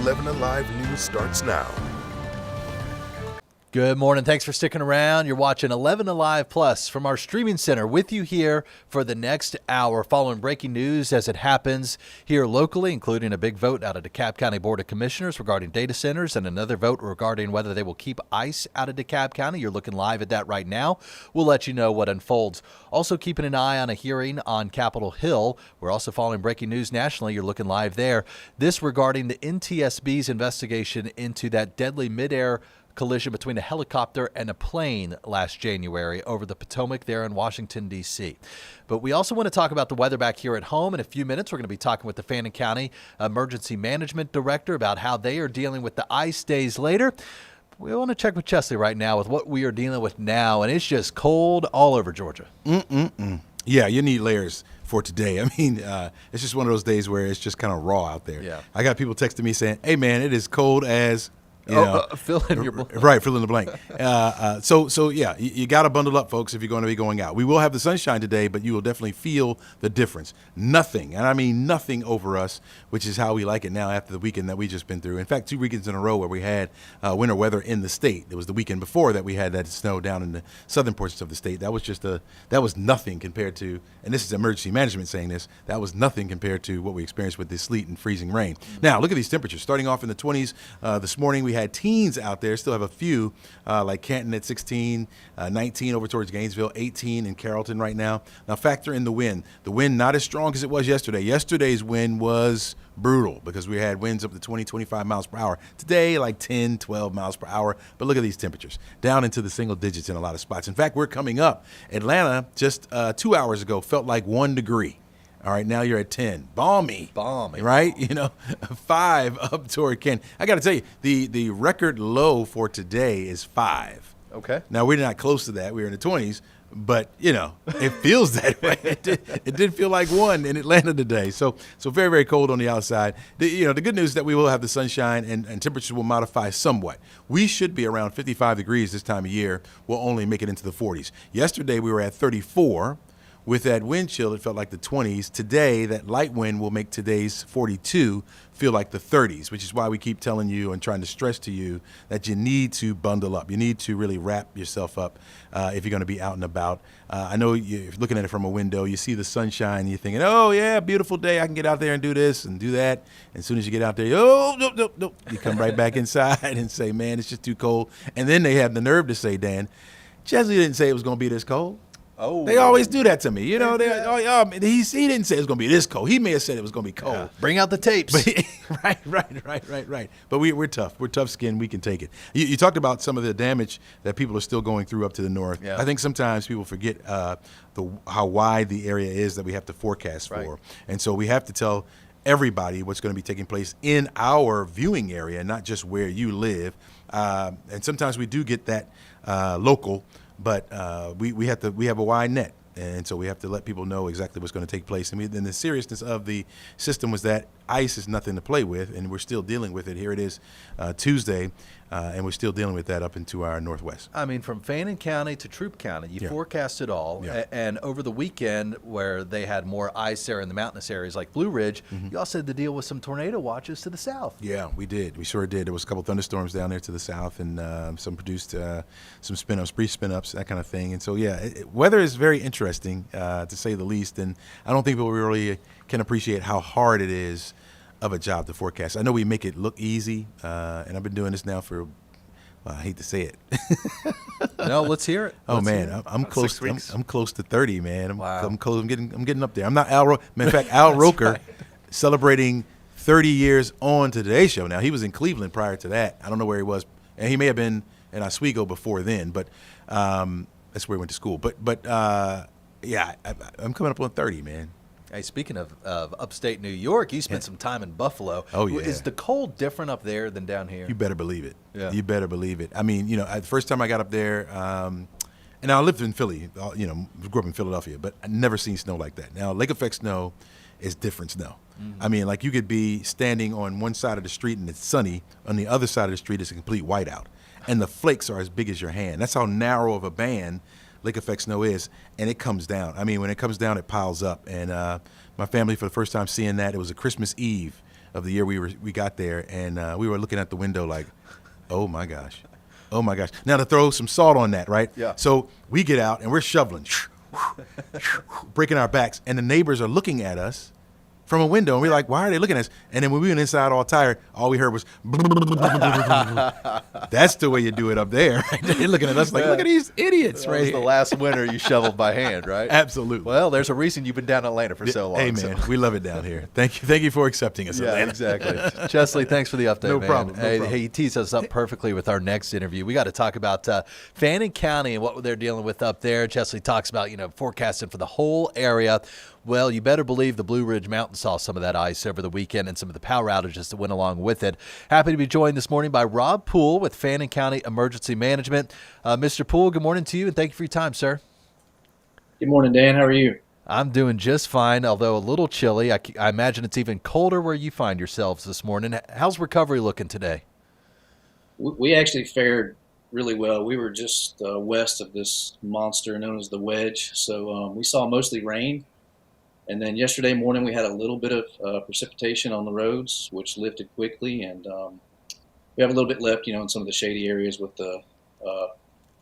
11Alive News starts now. Good morning. Thanks for sticking around. You're watching 11Alive Plus from our streaming center with you here for the next hour, following breaking news as it happens here locally, including a big vote out of DeKalb County Board of Commissioners regarding data centers and another vote regarding whether they will keep ICE out of DeKalb County. You're looking live at that right now. We'll let you know what unfolds. Also keeping an eye on a hearing on Capitol Hill. We're also following breaking news nationally. You're looking live there. This regarding the NTSB's investigation into that deadly midair collision between a helicopter and a plane last January over the Potomac there in Washington, D.C. But we also want to talk about the weather back here at home. In a few minutes, we're going to be talking with the Fannin County Emergency Management Director about how they are dealing with the ice days later. We want to check with Chesley right now with what we are dealing with now, and it's just cold all over Georgia. Yeah, you need layers for today. I mean, it's just one of those days where it's just kind of raw out there. Yeah. I got people texting me saying, hey, man, it is cold as... fill in your blank. Right, fill in the blank. So yeah, you got to bundle up, folks, if you're going to be going out. We will have the sunshine today, but you will definitely feel the difference. Nothing, and I mean nothing over us, which is how we like it now after the weekend that we just been through. In fact, 2 weekends in a row where we had winter weather in the state. It was the weekend before that we had that snow down in the southern portions of the state. That was nothing compared to, and this is emergency management saying this, that was nothing compared to what we experienced with this sleet and freezing rain. Now, look at these temperatures. Starting off in the 20s this morning, we had teens out there, still have a few, like Canton at 16, 19 over towards Gainesville, 18 in Carrollton right now. Now factor in the wind. The wind not as strong as it was yesterday. Yesterday's wind was brutal because we had winds up to 20, 25 miles per hour. Today, like 10, 12 miles per hour. But look at these temperatures, down into the single digits in a lot of spots. In fact, we're coming up. Atlanta, just 2 hours ago, felt like 1 degree. All right, now you're at 10. Balmy. Right? 5 up toward Ken. I got to tell you, the record low for today is 5. Okay. Now, we're not close to that. We're in the 20s, but, it feels that way. It did feel like 1 in Atlanta today. So very, very cold on the outside. The good news is that we will have the sunshine and temperatures will modify somewhat. We should be around 55 degrees this time of year. We'll only make it into the 40s. Yesterday, we were at 34. With that wind chill, it felt like the 20s. Today, that light wind will make today's 42 feel like the 30s, which is why we keep telling you and trying to stress to you that you need to bundle up. You need to really wrap yourself up if you're going to be out and about. I know you're looking at it from a window. You see the sunshine. You're thinking, oh, yeah, beautiful day. I can get out there and do this and do that. And as soon as you get out there, nope. You come right back inside and say, man, it's just too cold. And then they have the nerve to say, Dan, Chesley didn't say it was going to be this cold. Oh, they always do that to me. He didn't say it was going to be this cold. He may have said it was going to be cold. Yeah. Bring out the tapes. Right. But we're tough. We're tough skinned. We can take it. You talked about some of the damage that people are still going through up to the north. Yeah. I think sometimes people forget how wide the area is that we have to forecast for. Right. And so we have to tell everybody what's going to be taking place in our viewing area, not just where you live. And sometimes we do get that local. But we have a wide net, and so we have to let people know exactly what's going to take place. And then the seriousness of the system was that ice is nothing to play with, and we're still dealing with it. Here it is Tuesday, and we're still dealing with that up into our northwest. I mean, from Fannin County to Troup County, you forecast it all. Yeah. And over the weekend, where they had more ice there in the mountainous areas like Blue Ridge, you also had to deal with some tornado watches to the south. Yeah, we did. We sure did. There was a couple thunderstorms down there to the south, and some produced some spin-ups, brief spin-ups, that kind of thing. And so, weather is very interesting, to say the least. And I don't think people really can appreciate how hard it is of a job to forecast. I know we make it look easy, and I've been doing this now for, I hate to say it. No, let's hear it. I'm close. 6 weeks. I'm close to 30, man. Wow. I'm close. I'm getting up there. I'm not Al. In fact, Al Roker celebrating 30 years on Today's Show. Now he was in Cleveland prior to that. I don't know where he was, and he may have been in Oswego before then. But that's where he went to school. But I'm coming up on 30, man. Hey, speaking of upstate New York, you spent some time in Buffalo. Oh, yeah. Is the cold different up there than down here? You better believe it. Yeah. You better believe it. I mean, the first time I got up there, and I lived in Philly, grew up in Philadelphia, but I never seen snow like that. Now, lake effect snow is different snow. Mm-hmm. I mean, like you could be standing on one side of the street and it's sunny. On the other side of the street, it's a complete whiteout. And the flakes are as big as your hand. That's how narrow of a band lake effect snow is, and it comes down. I mean, when it comes down, it piles up. And my family, for the first time seeing that, it was a Christmas Eve of the year we got there, and we were looking at the window like, oh my gosh. Oh my gosh. Now to throw some salt on that, right? Yeah. So we get out and we're shoveling, breaking our backs, and the neighbors are looking at us from a window, and we're like, why are they looking at us? And then when we went inside all tired, all we heard was, that's the way you do it up there. They're looking at us like, look at these idiots That right was here. the last winter you shoveled by hand, right? Absolutely. Well, there's a reason you've been down in Atlanta for so long. Hey, man, we love it down here. Thank you for accepting us, Yeah, Atlanta. exactly. Chesley, thanks for the update, No man. problem, no problem. Hey, you teased us up perfectly with our next interview. We got to talk about Fannin County and what they're dealing with up there. Chesley talks about, forecasting for the whole area. Well, you better believe the Blue Ridge Mountains saw some of that ice over the weekend and some of the power outages that went along with it. Happy to be joined this morning by Rob Poole with Fannin County Emergency Management. Mr. Poole, good morning to you, and thank you for your time, sir. Good morning, Dan. How are you? I'm doing just fine, although a little chilly. I imagine it's even colder where you find yourselves this morning. How's recovery looking today? We actually fared really well. We were just west of this monster known as the wedge, so we saw mostly rain. And then yesterday morning we had a little bit of precipitation on the roads, which lifted quickly, and we have a little bit left, in some of the shady areas with the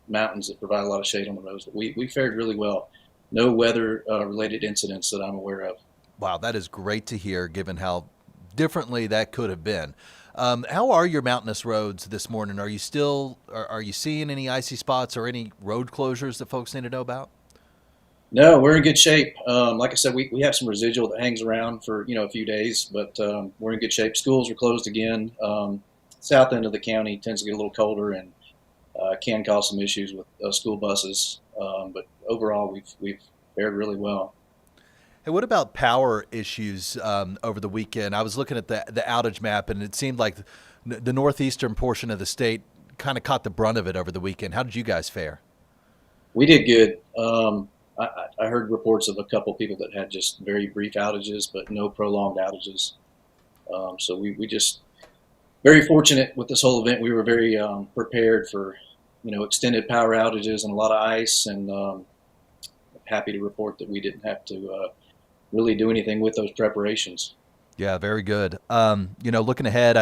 mountains that provide a lot of shade on the roads. But we fared really well. No weather-related incidents that I'm aware of. Wow, that is great to hear, given how differently that could have been. How are your mountainous roads this morning? Are you seeing any icy spots or any road closures that folks need to know about? No, we're in good shape. Like I said, we have some residual that hangs around for a few days, but we're in good shape. Schools are closed again. South end of the county tends to get a little colder and can cause some issues with school buses. But overall, we've fared really well. Hey, what about power issues over the weekend? I was looking at the outage map, and it seemed like the northeastern portion of the state kind of caught the brunt of it over the weekend. How did you guys fare? We did good. I heard reports of a couple people that had just very brief outages, but no prolonged outages. So we just very fortunate with this whole event. We were very prepared for extended power outages and a lot of ice, and happy to report that we didn't have to really do anything with those preparations. Yeah, very good. Looking ahead,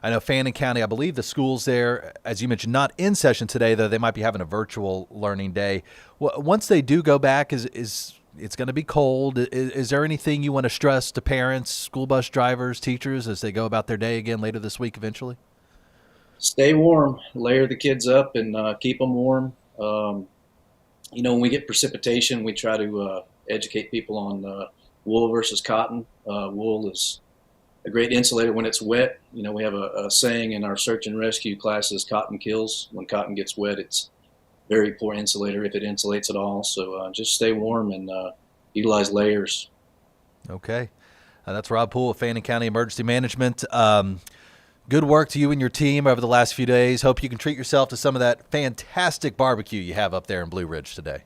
I know Fannin County, I believe the schools there, as you mentioned, not in session today, though they might be having a virtual learning day. Once they do go back, is it's going to be cold. Is there anything you want to stress to parents, school bus drivers, teachers as they go about their day again later this week eventually? Stay warm, layer the kids up, and keep them warm. When we get precipitation, we try to educate people on wool versus cotton. Wool is a great insulator when it's wet. We have a saying in our search and rescue classes, cotton kills. When cotton gets wet, it's very poor insulator if it insulates at all. So just stay warm and utilize layers. Okay. That's Rob Poole of Fannin County Emergency Management. Good work to you and your team over the last few days. Hope you can treat yourself to some of that fantastic barbecue you have up there in Blue Ridge today.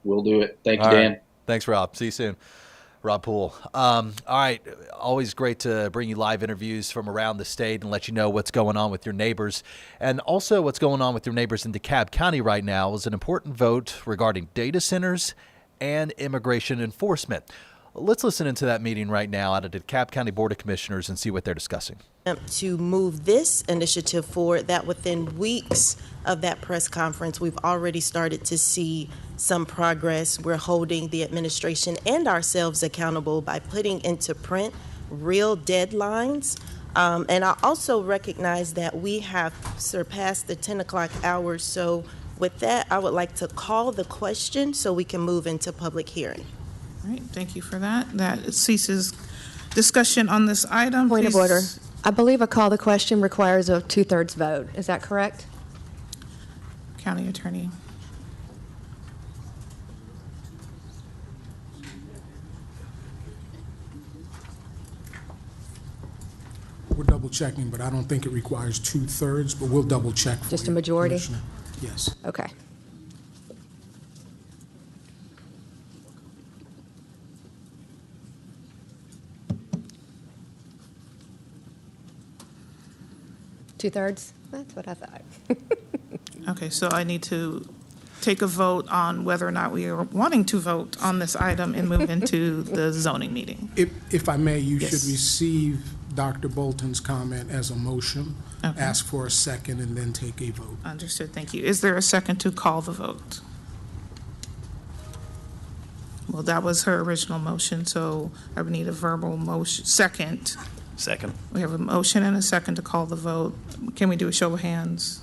We'll do it. Thank you, All Dan. right. Thanks, Rob. See you soon. Rob Poole. All right. Always great to bring you live interviews from around the state and let you know what's going on with your neighbors. And also what's going on with your neighbors in DeKalb County right now is an important vote regarding data centers and immigration enforcement. Let's listen into that meeting right now out of the DeKalb County Board of Commissioners and see what they're discussing. To move this initiative forward, that within weeks of that press conference, we've already started to see some progress. We're holding the administration and ourselves accountable by putting into print real deadlines. And I also recognize that we have surpassed the 10 o'clock hour. So with that, I would like to call the question so we can move into public hearing. All right, thank you for that. That ceases discussion on this item. Point of Please. order. I believe a call the question requires a 2/3 vote. Is that correct? County Attorney. We're double checking, but I don't think it requires 2/3, but we'll double check for Just you, a majority? Commissioner. Yes. Okay. Two-thirds? That's what I thought. Okay, so I need to take a vote on whether or not we are wanting to vote on this item and move into the zoning meeting. If I may, you Yes. should receive Dr. Bolton's comment as a motion, Okay. ask for a second, and then take a vote. Understood, thank you. Is there a second to call the vote? Well, that was her original motion, so I would need a verbal motion, second. Second. We have a motion and a second to call the vote. Can we do a show of hands?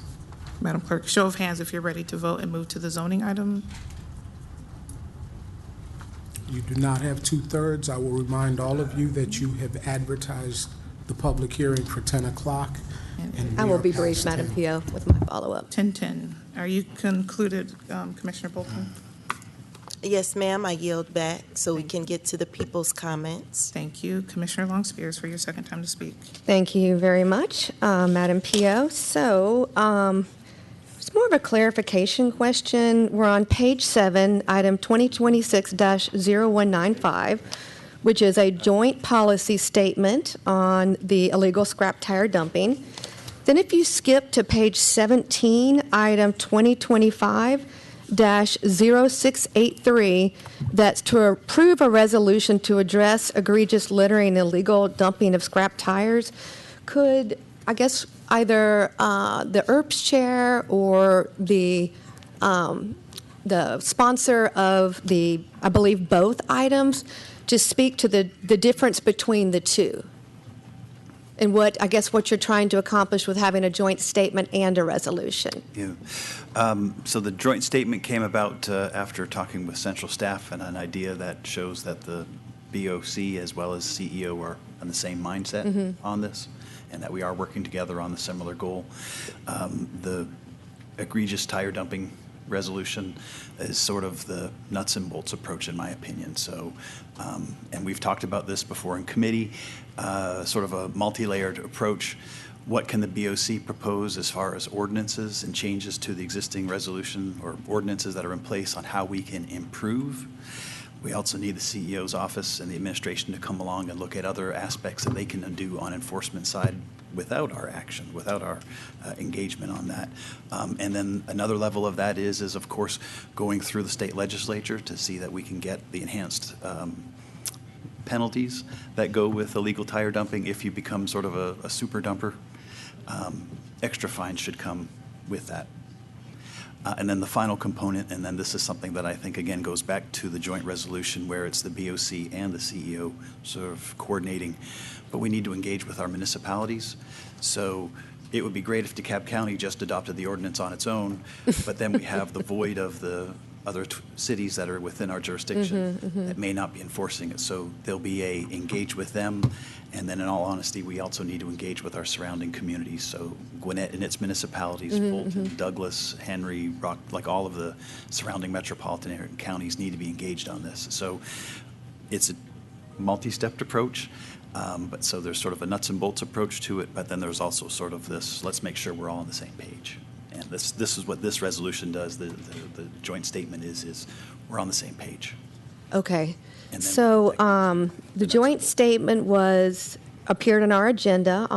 Madam Clerk, show of hands if you're ready to vote and move to the zoning item. You do not have 2/3. I will remind all of you that you have advertised the public hearing for 10 o'clock. and I we will are be brief, past Madam 10. Pio, with my follow-up. 10:10. Are you concluded, Commissioner Bolton? Yes, ma'am, I yield back so we can get to the people's comments. Thank you. Commissioner Long Spears for your second time to speak. Thank you very much, Madam Pio. So, it's more of a clarification question. We're on page 7, item 2026-0195, which is a joint policy statement on the illegal scrap tire dumping. Then if you skip to page 17, item 2025-0683, that's to approve a resolution to address egregious littering and illegal dumping of scrap tires. Could, I guess, either the ERPS chair or the sponsor of the, I believe, both items, just speak to the difference between the two? And what, I guess, what you're trying to accomplish with having a joint statement and a resolution? Yeah. So the joint statement came about after talking with central staff and an idea that shows that the BOC as well as CEO are on the same mindset on this, and that we are working together on the similar goal. The egregious tire dumping resolution is sort of the nuts and bolts approach, in my opinion. So, and we've talked about this before in committee, sort of a multi-layered approach. What can the BOC propose as far as ordinances and changes to the existing resolution or ordinances that are in place on how we can improve? We also need the CEO's office and the administration to come along and look at other aspects that they can do on enforcement side without our action, without our engagement on that. And then another level of that is of course, going through the state legislature to see that we can get the enhanced penalties that go with illegal tire dumping if you become sort of a super dumper. Extra fines should come with that. And then the final component, and then this is something that I think, again, goes back to the joint resolution where it's the BOC and the CEO sort of coordinating, but we need to engage with our municipalities. So it would be great if DeKalb County just adopted the ordinance on its own, but then we have the void of the other cities that are within our jurisdiction that may not be enforcing it. So there'll be a engage with them, and then in all honesty, we also need to engage with our surrounding communities. So Gwinnett and its municipalities, Bolton, Douglas, Henry, Rock, like all of the surrounding metropolitan area counties need to be engaged on this. So it's a multi-stepped approach. But so there's sort of a nuts and bolts approach to it, but then there's also sort of this, let's make sure we're all on the same page. And this is what this resolution does, the joint statement is we're on the same page. Okay. And then So the next joint one. statement appeared on our agenda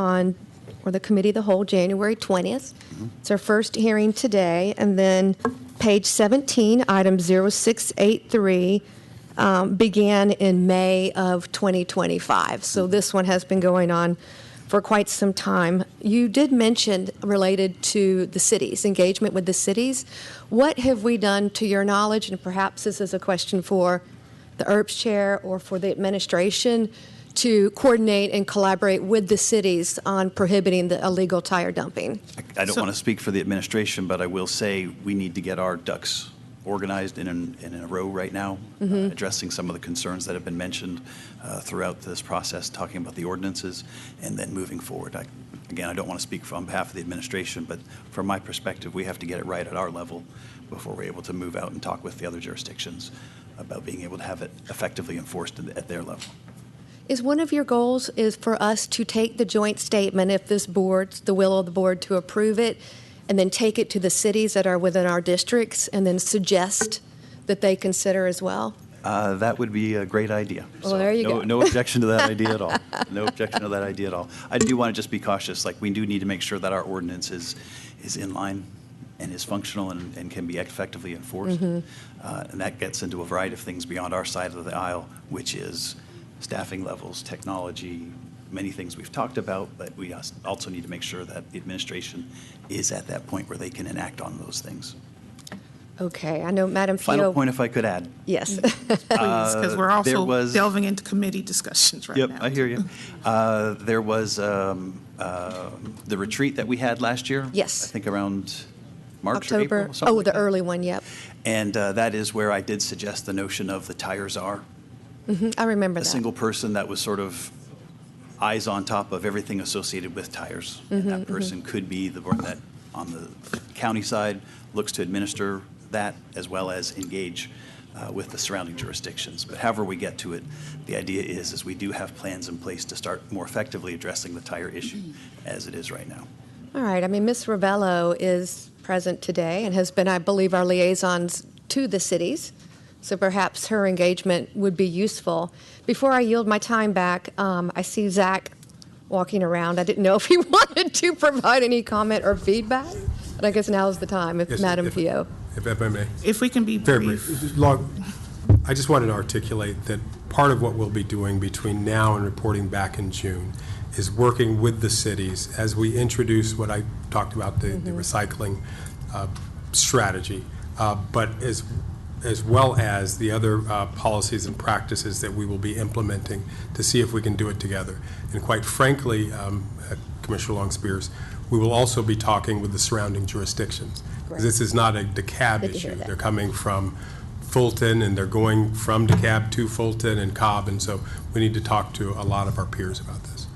or the Committee of the Whole, January 20th. It's our first hearing today. And then page 17, item 0683, began in May of 2025. So this one has been going on for quite some time. You did mention related to the cities, engagement with the cities. What have we done, to your knowledge, and perhaps this is a question for the ERPS chair or for the administration, to coordinate and collaborate with the cities on prohibiting the illegal tire dumping? I don't want to speak for the administration, but I will say we need to get our ducks organized in a row right now, addressing some of the concerns that have been mentioned throughout this process, talking about the ordinances, and then moving forward. Again, I don't want to speak on behalf of the administration, but from my perspective, we have to get it right at our level before we're able to move out and talk with the other jurisdictions about being able to have it effectively enforced at their level. Is one of your goals is for us to take the joint statement, if this board's the will of the board to approve it, and then take it to the cities that are within our districts and then suggest that they consider as well? That would be a great idea. Well, there you go. No objection to that idea at all. No objection to that idea at all. I do want to just be cautious. Like, we do need to make sure that our ordinance is in line and is functional and can be effectively enforced. And that gets into a variety of things beyond our side of the aisle, which is staffing levels, technology, many things we've talked about, but we also need to make sure that the administration is at that point where they can enact on those things. Okay, I know Madam Pio. Final point, if I could add. Yes. Please, because we're also there was- delving into committee discussions right now. Yep, I hear you. There was the retreat that we had last year. Yes. I think around March or October. April. something Oh, like the that. early one, yep. And that is where I did suggest the notion of the tire czar, I remember a that. single person that was sort of eyes on top of everything associated with tires. And that person could be the one that, on the county side, looks to administer that as well as engage with the surrounding jurisdictions. But however we get to it, the idea is we do have plans in place to start more effectively addressing the tire issue as it is right now. All right, I mean, Ms. Ravello is present today and has been, I believe, our liaisons to the cities, so perhaps her engagement would be useful. Before I yield my time back, I see Zach walking around. I didn't know if he wanted to provide any comment or feedback, but I guess now's the time, if Yes, Madam if- Pio. If I may. If we can be Very brief. brief. I just wanted to articulate that part of what we'll be doing between now and reporting back in June is working with the cities as we introduce what I talked about, the recycling strategy, but as well as the other policies and practices that we will be implementing to see if we can do it together. And quite frankly, Commissioner Long-Spears, we will also be talking with the surrounding jurisdictions. Great. This is not a DeKalb Good to hear issue. that. They're coming from Fulton, and they're going from DeKalb to Fulton and Cobb, and so we need to talk to a lot of our peers about this.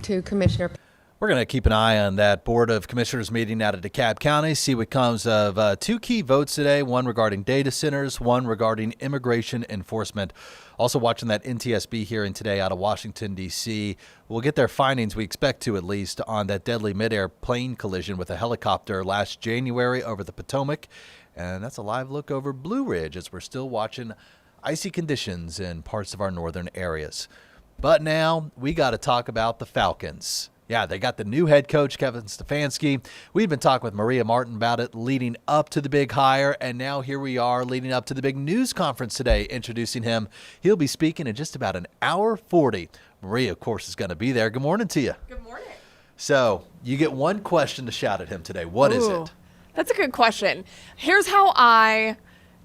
To Commissioner. We're going to keep an eye on that Board of Commissioners meeting out of DeKalb County, see what comes of two key votes today, one regarding data centers, one regarding immigration enforcement. Also watching that NTSB hearing today out of Washington, D.C. We'll get their findings, we expect to at least, on that deadly midair plane collision with a helicopter last January over the Potomac. And that's a live look over Blue Ridge as we're still watching icy conditions in parts of our northern areas. But now we got to talk about the Falcons. Yeah, they got the new head coach, Kevin Stefanski. We've been talking with Maria Martin about it leading up to the big hire, and now here we are leading up to the big news conference today, introducing him. He'll be speaking in just about an hour 40. Maria, of course, is going to be there. Good morning to you. Good morning. So you get one question to shout at him today. What is it? That's a good question. Here's how I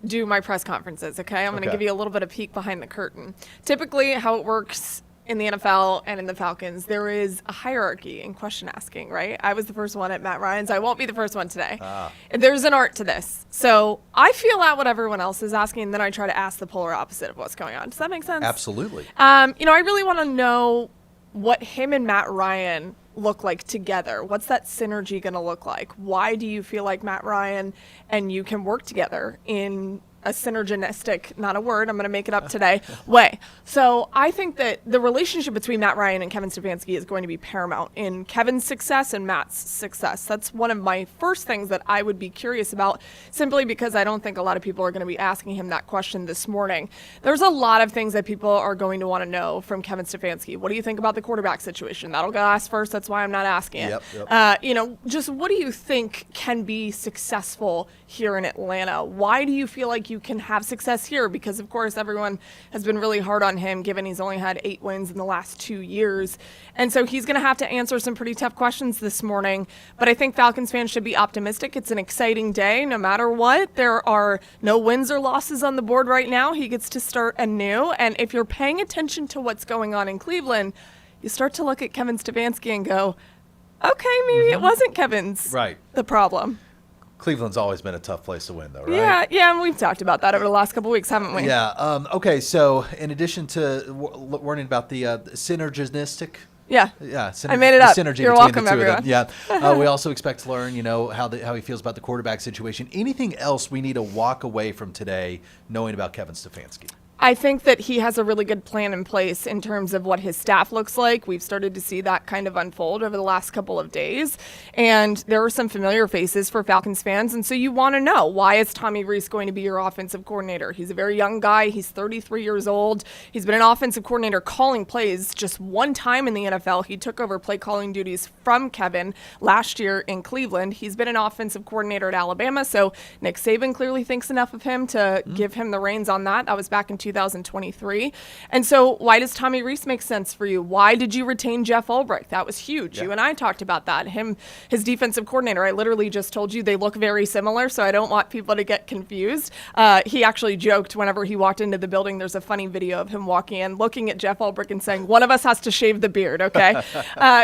do my press conferences, okay? I'm going to Okay. give you a little bit of peek behind the curtain. Typically, how it works in the NFL and in the Falcons, there is a hierarchy in question asking, right? I was the first one at Matt Ryan's. I won't be the first one today. There's an art to this. So I feel out what everyone else is asking, and then I try to ask the polar opposite of what's going on. Does that make sense? Absolutely. I really want to know what him and Matt Ryan look like together. What's that synergy going to look like? Why do you feel like Matt Ryan and you can work together in a synergistic, not a word, I'm going to make it up today, way. So I think that the relationship between Matt Ryan and Kevin Stefanski is going to be paramount in Kevin's success and Matt's success. That's one of my first things that I would be curious about, simply because I don't think a lot of people are going to be asking him that question this morning. There's a lot of things that people are going to want to know from Kevin Stefanski. What do you think about the quarterback situation? That'll get asked first. That's why I'm not asking it. Yep. Just what do you think can be successful here in Atlanta? Why do you feel like you can have success here? Because, of course, everyone has been really hard on him, given he's only had 8 wins in the last 2 years. And so he's going to have to answer some pretty tough questions this morning. But I think Falcons fans should be optimistic. It's an exciting day, no matter what. There are no wins or losses on the board right now. He gets to start anew. And if you're paying attention to what's going on in Cleveland, you start to look at Kevin Stefanski and go, okay, maybe it wasn't Kevin's the problem. Cleveland's always been a tough place to win, though, right? Yeah, and we've talked about that over the last couple of weeks, haven't we? Yeah. Okay, so in addition to learning about the synergistic, Yeah. I made the it up. synergy You're between welcome, the two everyone. of them. Yeah. We also expect to learn, how he feels about the quarterback situation. Anything else we need to walk away from today knowing about Kevin Stefanski? I think that he has a really good plan in place in terms of what his staff looks like. We've started to see that kind of unfold over the last couple of days. And there are some familiar faces for Falcons fans. And so you want to know, why is Tommy Rees going to be your offensive coordinator? He's a very young guy. He's 33 years old. He's been an offensive coordinator calling plays just one time in the NFL. He took over play calling duties from Kevin last year in Cleveland. He's been an offensive coordinator at Alabama. So Nick Saban clearly thinks enough of him to give him the reins on that. That was back in 2023. And so why does Tommy Reese make sense for you? Why did you retain Jeff Ulbrich? That was huge. Yeah. You and I talked about that. His defensive coordinator, I literally just told you they look very similar, so I don't want people to get confused. He actually joked whenever he walked into the building, there's a funny video of him walking in, looking at Jeff Ulbrich and saying, one of us has to shave the beard, okay?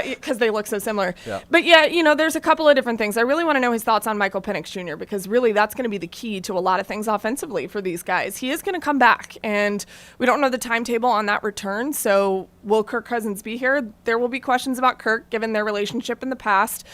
Because they look so similar. Yeah. But yeah, there's a couple of different things. I really want to know his thoughts on Michael Penix Jr. because really that's going to be the key to a lot of things offensively for these guys. He is going to come back, and we don't know the timetable on that return, so will Kirk Cousins be here? There will be questions about Kirk given their relationship in the past.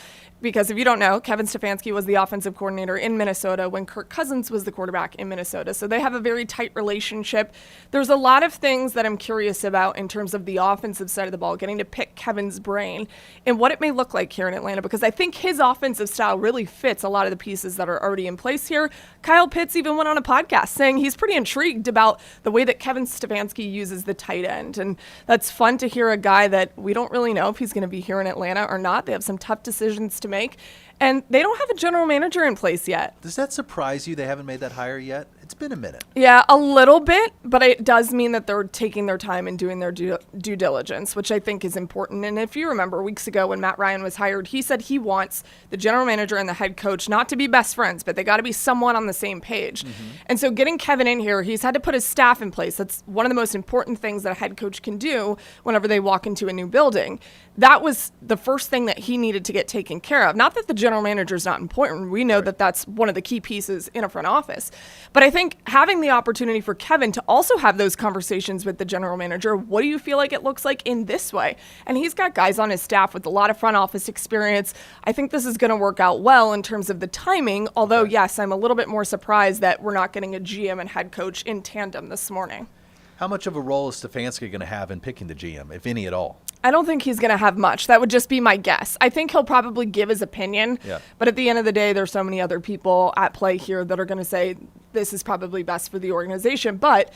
Because if you don't know, Kevin Stefanski was the offensive coordinator in Minnesota when Kirk Cousins was the quarterback in Minnesota. So they have a very tight relationship. There's a lot of things that I'm curious about in terms of the offensive side of the ball, getting to pick Kevin's brain and what it may look like here in Atlanta, because I think his offensive style really fits a lot of the pieces that are already in place here. Kyle Pitts even went on a podcast saying he's pretty intrigued about the way that Kevin Stefanski uses the tight end. And that's fun to hear a guy that we don't really know if he's going to be here in Atlanta or not. They have some tough decisions to make. And they don't have a general manager in place yet. Does that surprise you they haven't made that hire yet? It's been a minute. Yeah, a little bit, but it does mean that they're taking their time and doing their due diligence, which I think is important. And if you remember weeks ago when Matt Ryan was hired, he said he wants the general manager and the head coach not to be best friends, but they got to be somewhat on the same page. Mm-hmm. And so getting Kevin in here, he's had to put his staff in place. That's one of the most important things that a head coach can do whenever they walk into a new building. That was the first thing that he needed to get taken care of. Not that the general manager is not important. We know that that's one of the key pieces in a front office. But I think having the opportunity for Kevin to also have those conversations with the general manager, what do you feel like it looks like in this way? And he's got guys on his staff with a lot of front office experience. I think this is going to work out well in terms of the timing, although, yes, I'm a little bit more surprised that we're not getting a GM and head coach in tandem this morning. How much of a role is Stefanski going to have in picking the GM, if any at all? I don't think he's going to have much. That would just be my guess. I think he'll probably give his opinion, but at the end of the day, there's so many other people at play here that are going to say this is probably best for the organization. But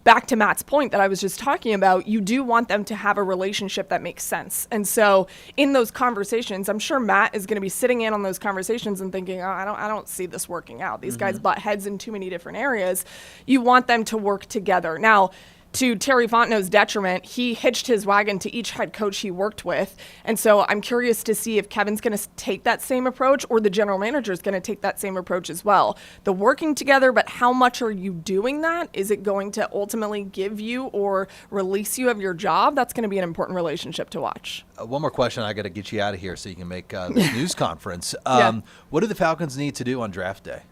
back to Matt's point that I was just talking about, you do want them to have a relationship that makes sense. And so in those conversations, I'm sure Matt is going to be sitting in on those conversations and thinking, oh, I don't see this working out. These guys butt heads in too many different areas. You want them to work together. Now, to Terry Fontenot's detriment, he hitched his wagon to each head coach he worked with. And so I'm curious to see if Kevin's going to take that same approach or the general manager is going to take that same approach as well. The working together, but how much are you doing that? Is it going to ultimately give you or release you of your job? That's going to be an important relationship to watch. One more question. I got to get you out of here so you can make this news conference. What do the Falcons need to do on draft day?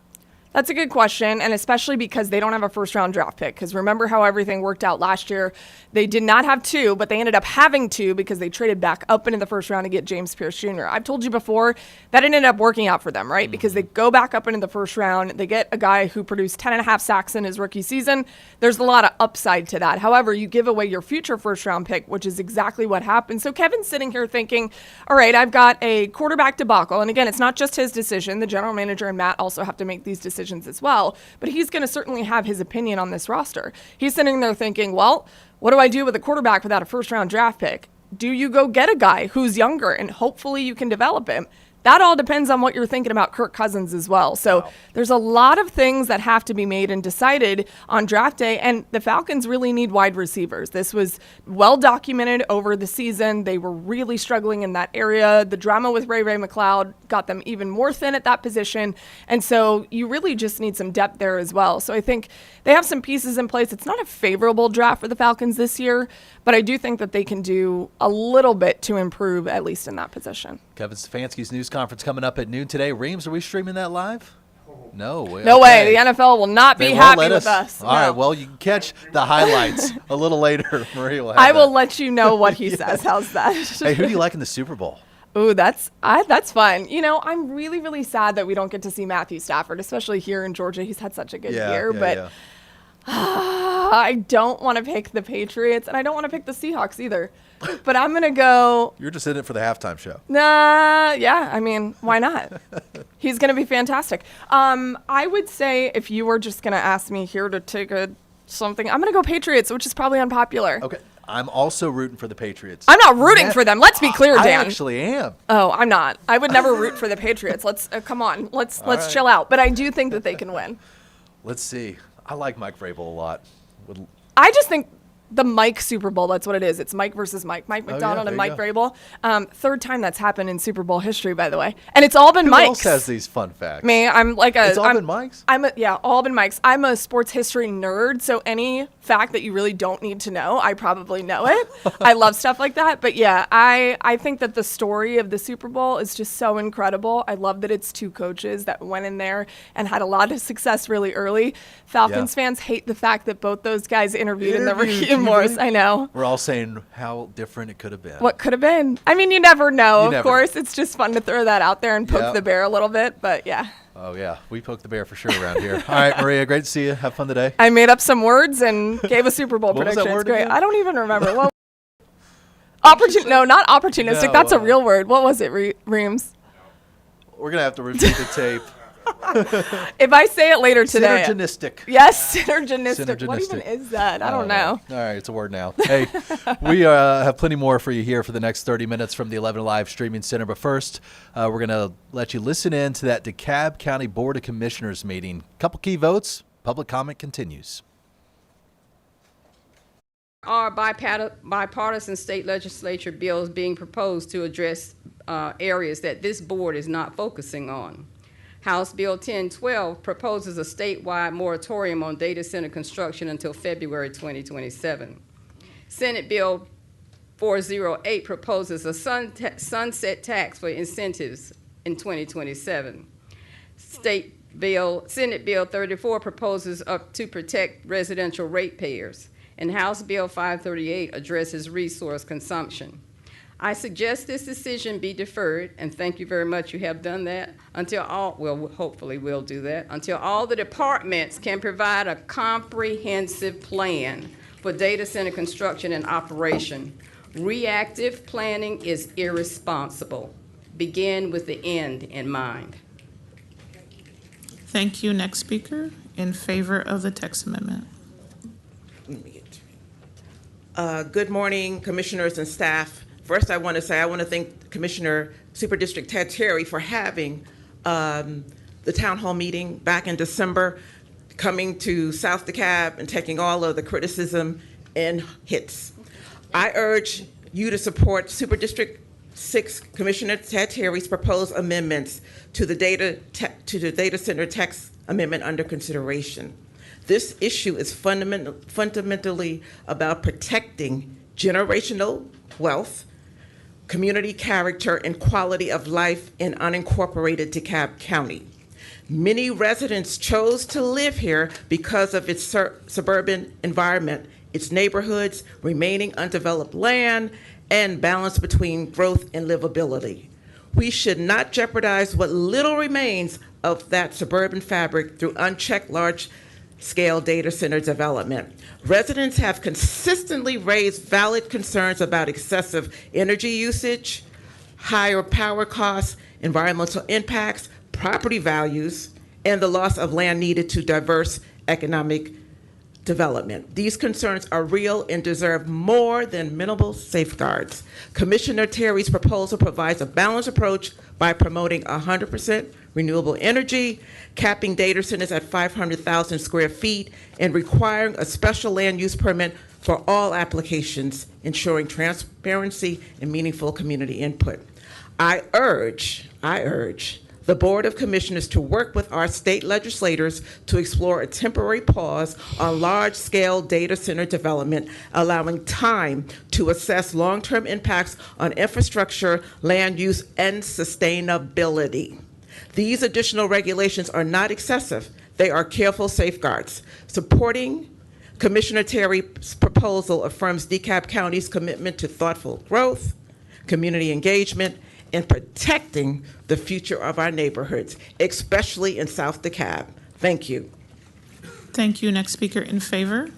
That's a good question, and especially because they don't have a first-round draft pick. Because remember how everything worked out last year? They did not have two, but they ended up having two because they traded back up into the first round to get James Pierce Jr. I've told you before, that ended up working out for them, right? Mm-hmm. Because they go back up into the first round. They get a guy who produced 10.5 sacks in his rookie season. There's a lot of upside to that. However, you give away your future first-round pick, which is exactly what happened. So Kevin's sitting here thinking, all right, I've got a quarterback debacle. And again, it's not just his decision. The general manager and Matt also have to make these decisions as well. But he's going to certainly have his opinion on this roster. He's sitting there thinking, well, what do I do with a quarterback without a first-round draft pick? Do you go get a guy who's younger and hopefully you can develop him? That all depends on what you're thinking about Kirk Cousins as well. So there's a lot of things that have to be made and decided on draft day, and the Falcons really need wide receivers. This was well documented over the season. They were really struggling in that area. The drama with Ray McLeod got them even more thin at that position, and so you really just need some depth there as well. So I think they have some pieces in place. It's not a favorable draft for the Falcons this year, but I do think that they can do a little bit to improve, at least in that position. Kevin Stefanski's news conference coming up at noon today. Reams, are we streaming that live? No way. No way. The NFL will not be happy with us. All right. Well, you can catch the highlights a little later. Maria will have I will let you know what he says. How's that? Hey, who do you like in the Super Bowl? Ooh, that's fun. You know, I'm really, really sad that we don't get to see Matthew Stafford, especially here in Georgia. He's had such a good year. But I don't want to pick the Patriots, and I don't want to pick the Seahawks either. But I'm going to go. You're just in it for the halftime show. Nah, yeah. I mean, why not? He's going to be fantastic. I would say if you were just going to ask me here to take something, I'm going to go Patriots, which is probably unpopular. Okay. I'm also rooting for the Patriots. I'm not rooting for them. Let's be clear, Dan. I actually am. Oh, I'm not. I would never root for the Patriots. Let's come on. Let's chill out. But I do think that they can win. Let's see. I like Mike Vrabel a lot. I just think the Mike Super Bowl, that's what it is. It's Mike versus Mike. Mike McDonald and there Mike you Vrabel. Third time that's happened in Super Bowl history, by the way. And it's all been Who Mike's. else has these fun facts? Me, I'm like a. It's all I'm, been Mike's? All been Mike's. I'm a sports history nerd, so any fact that you really don't need to know, I probably know it. I love stuff like that. But yeah, I think that the story of the Super Bowl is just so incredible. I love that it's two coaches that went in there and had a lot of success really early. Falcons fans hate the fact that both those guys interviewed in the Raheem Morris. I know. We're all saying how different it could have been. What could have been? I mean, you never know, You of never course. It's just fun to throw that out there and poke Yep. the bear a little bit, but yeah. Oh, yeah. We poke the bear for sure around here. All right, Maria, great to see you. Have fun today. I made up some words and gave a Super Bowl What was prediction. that It's word great. again? I don't even remember. Well, no, not opportunistic. No, That's a real word. What was it, Reams? We're going to have to repeat the tape. If I say it later today. Synergistic. Yes, synergistic. What even Synergistic. is that? I don't know. All right, it's a word now. Hey, we have plenty more for you here for the next 30 minutes from the 11Alive Streaming Center. But first, we're going to let you listen in to that DeKalb County Board of Commissioners meeting. Couple key votes. Public comment continues. Are bipartisan state legislature bills being proposed to address areas that this board is not focusing on. House Bill 1012 proposes a statewide moratorium on data center construction until February 2027. Senate Bill 408 proposes a sunset tax for incentives in 2027. Senate Bill 34 proposes to protect residential ratepayers, and House Bill 538 addresses resource consumption. I suggest this decision be deferred, and thank you very much, you have done that, hopefully we'll do that, until all the departments can provide a comprehensive plan for data center construction and operation. Reactive planning is irresponsible. Begin with the end in mind. Thank you. Next speaker, in favor of the text amendment. Good morning, commissioners and staff. First, I want to thank Commissioner Super District Ted Terry for having the town hall meeting back in December, coming to South DeKalb and taking all of the criticism and hits. I urge you to support Super District 6 Commissioner Ted Terry's proposed amendments to the data center tax amendment under consideration. This issue is fundamentally about protecting generational wealth, community character, and quality of life in unincorporated DeKalb County. Many residents chose to live here because of its suburban environment, its neighborhoods, remaining undeveloped land, and balance between growth and livability. We should not jeopardize what little remains of that suburban fabric through unchecked large-scale data center development. Residents have consistently raised valid concerns about excessive energy usage, higher power costs, environmental impacts, property values, and the loss of land needed to diverse economic development. These concerns are real and deserve more than minimal safeguards. Commissioner Terry's proposal provides a balanced approach by promoting 100% renewable energy, capping data centers at 500,000 square feet, and requiring a special land use permit for all applications, ensuring transparency and meaningful community input. I urge the Board of Commissioners to work with our state legislators to explore a temporary pause on large-scale data center development, allowing time to assess long-term impacts on infrastructure, land use, and sustainability. These additional regulations are not excessive. They are careful safeguards. Supporting Commissioner Terry's proposal affirms DeKalb County's commitment to thoughtful growth, community engagement, and protecting the future of our neighborhoods, especially in South DeKalb. Thank you. Thank you. Next speaker in favor.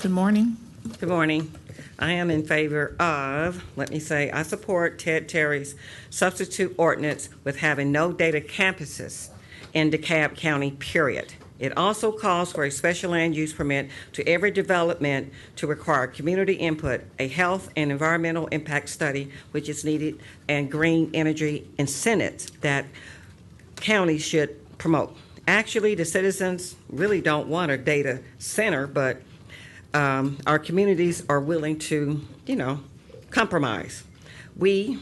Good morning. Good morning. I am in favor of, I support Ted Terry's substitute ordinance with having no data campuses in DeKalb County, period. It also calls for a special land use permit to every development to require community input, a health and environmental impact study, which is needed, and green energy incentives that counties should promote. Actually, the citizens really don't want a data center, but our communities are willing to, compromise. We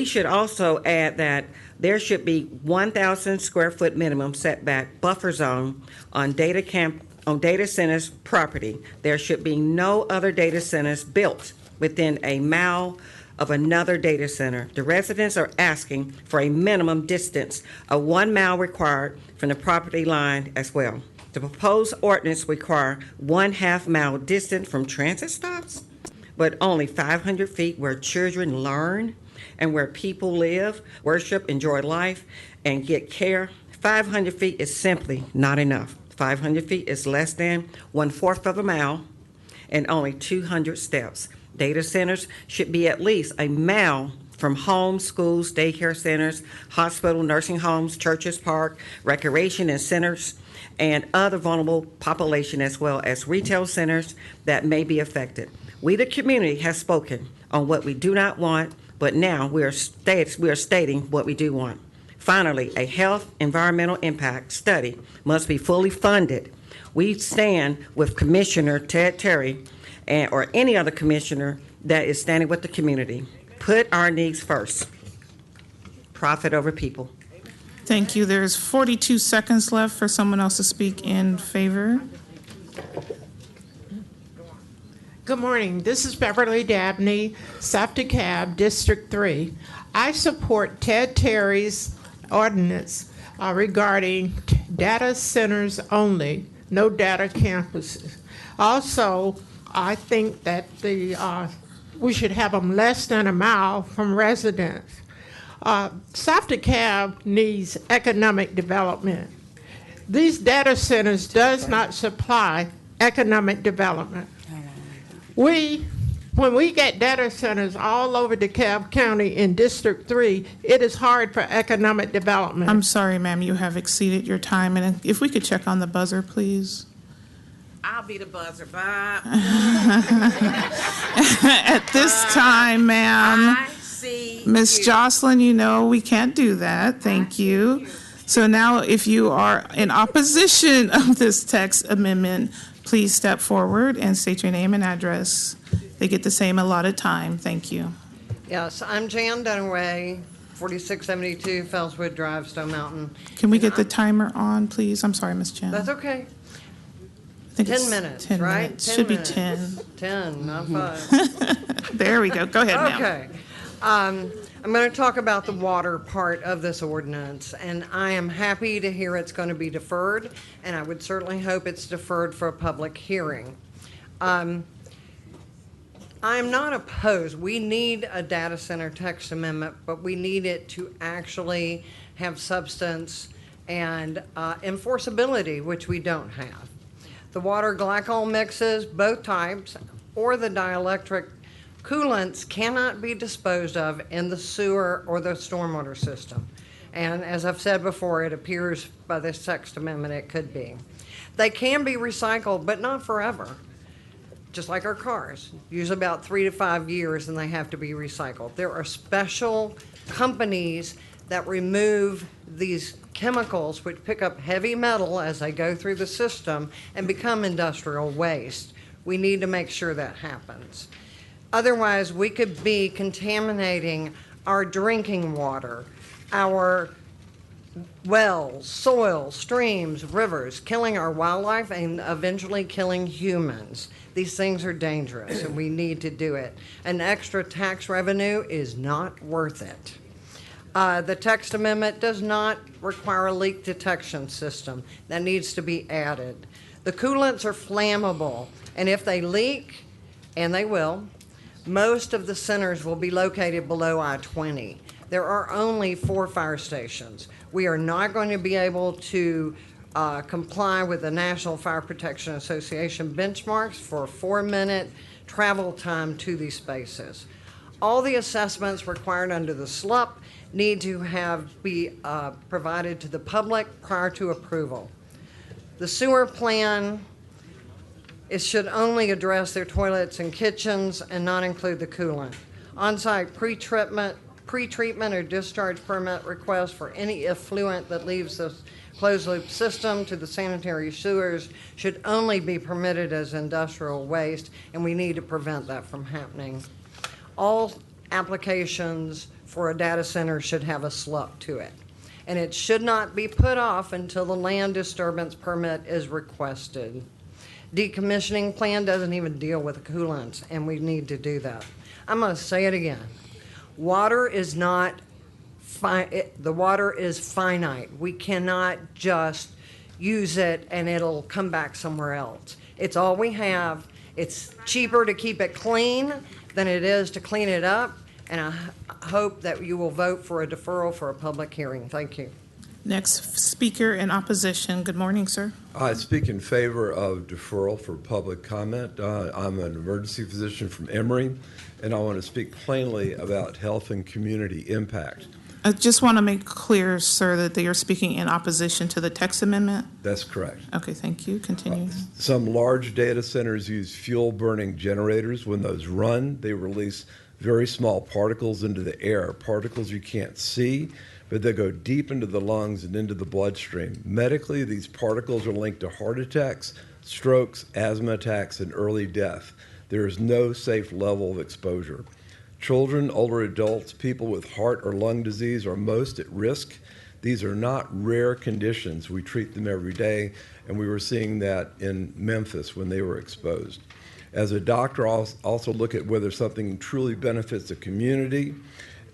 should also add that there should be 1,000 square foot minimum setback buffer zone on data centers property. There should be no other data centers built within a mile of another data center. The residents are asking for a minimum distance of 1 mile required from the property line as well. The proposed ordinance require 1/2 mile distance from transit stops, but only 500 feet where children learn and where people live, worship, enjoy life, and get care. 500 feet is simply not enough. 500 feet is less than 1/4 of a mile and only 200 steps. Data centers should be at least a mile from homes, schools, daycare centers, hospital, nursing homes, churches, park, recreation and centers, and other vulnerable population, as well as retail centers that may be affected. We, the community, have spoken on what we do not want, but now we are stating what we do want. Finally, a health environmental impact study must be fully funded. We stand with Commissioner Ted Terry or any other commissioner that is standing with the community. Put our needs first. Profit over people. Thank you. There's 42 seconds left for someone else to speak in favor. Good morning. This is Beverly Dabney, South DeKalb, District 3. I support Ted Terry's ordinance regarding data centers only, no data campuses. Also, I think that we should have them less than a mile from residents. South DeKalb needs economic development. These data centers does not supply economic development. When we get data centers all over DeKalb County in District 3, it is hard for economic development. I'm sorry, ma'am, you have exceeded your time, and if we could check on the buzzer, please. I'll be the buzzer. Bye. At this time, ma'am, I see Ms. you. Jocelyn, we can't do that. Thank you. So now, if you are in opposition of this text amendment, please step forward and state your name and address. They get the same allotted time. Thank you. Yes, I'm Jan Dunaway, 4672 Fellswood Drive, Stone Mountain. Can we get the timer on, please? I'm sorry, Ms. Jen. That's okay. I think 10 it's minutes, 10 right? minutes. 10 Should minutes. be 10. 10, not 5. There we go. Go ahead, ma'am. Okay. I'm going to talk about the water part of this ordinance, and I am happy to hear it's going to be deferred, and I would certainly hope it's deferred for a public hearing. I'm not opposed. We need a data center text amendment, but we need it to actually have substance and enforceability, which we don't have. The water glycol mixes, both types, or the dielectric coolants cannot be disposed of in the sewer or the stormwater system. And as I've said before, it appears by this text amendment it could be. They can be recycled, but not forever. Just like our cars, usually about 3 to 5 years and they have to be recycled. There are special companies that remove these chemicals which pick up heavy metal as they go through the system and become industrial waste. We need to make sure that happens. Otherwise, we could be contaminating our drinking water, our wells, soil, streams, rivers, killing our wildlife and eventually killing humans. These things are dangerous and we need to do it. An extra tax revenue is not worth it. The text amendment does not require a leak detection system. That needs to be added. The coolants are flammable, and if they leak, and they will, most of the centers will be located below I-20. There are only 4 fire stations. We are not going to be able to comply with the National Fire Protection Association benchmarks for a 4-minute travel time to these spaces. All the assessments required under the SLUP need to be provided to the public prior to approval. The sewer plan, it should only address their toilets and kitchens and not include the coolant. On-site pre-treatment or discharge permit requests for any effluent that leaves the closed-loop system to the sanitary sewers should only be permitted as industrial waste, and we need to prevent that from happening. All applications for a data center should have a SLUP to it, and it should not be put off until the land disturbance permit is requested. Decommissioning plan doesn't even deal with coolants, and we need to do that. I'm going to say it again. Water is not the water is finite. We cannot just use it and it'll come back somewhere else. It's all we have. It's cheaper to keep it clean than it is to clean it up, and I hope that you will vote for a deferral for a public hearing. Thank you. Next speaker in opposition. Good morning, sir. I speak in favor of deferral for public comment. I'm an emergency physician from Emory, and I want to speak plainly about health and community impact. I just want to make clear, sir, that they are speaking in opposition to the text amendment. That's correct. Okay, thank you. Continue. Some large data centers use fuel-burning generators. When those run, they release very small particles into the air, particles you can't see, but they go deep into the lungs and into the bloodstream. Medically, these particles are linked to heart attacks, strokes, asthma attacks, and early death. There is no safe level of exposure. Children, older adults, people with heart or lung disease are most at risk. These are not rare conditions. We treat them every day, and we were seeing that in Memphis when they were exposed. As a doctor, I'll also look at whether something truly benefits the community.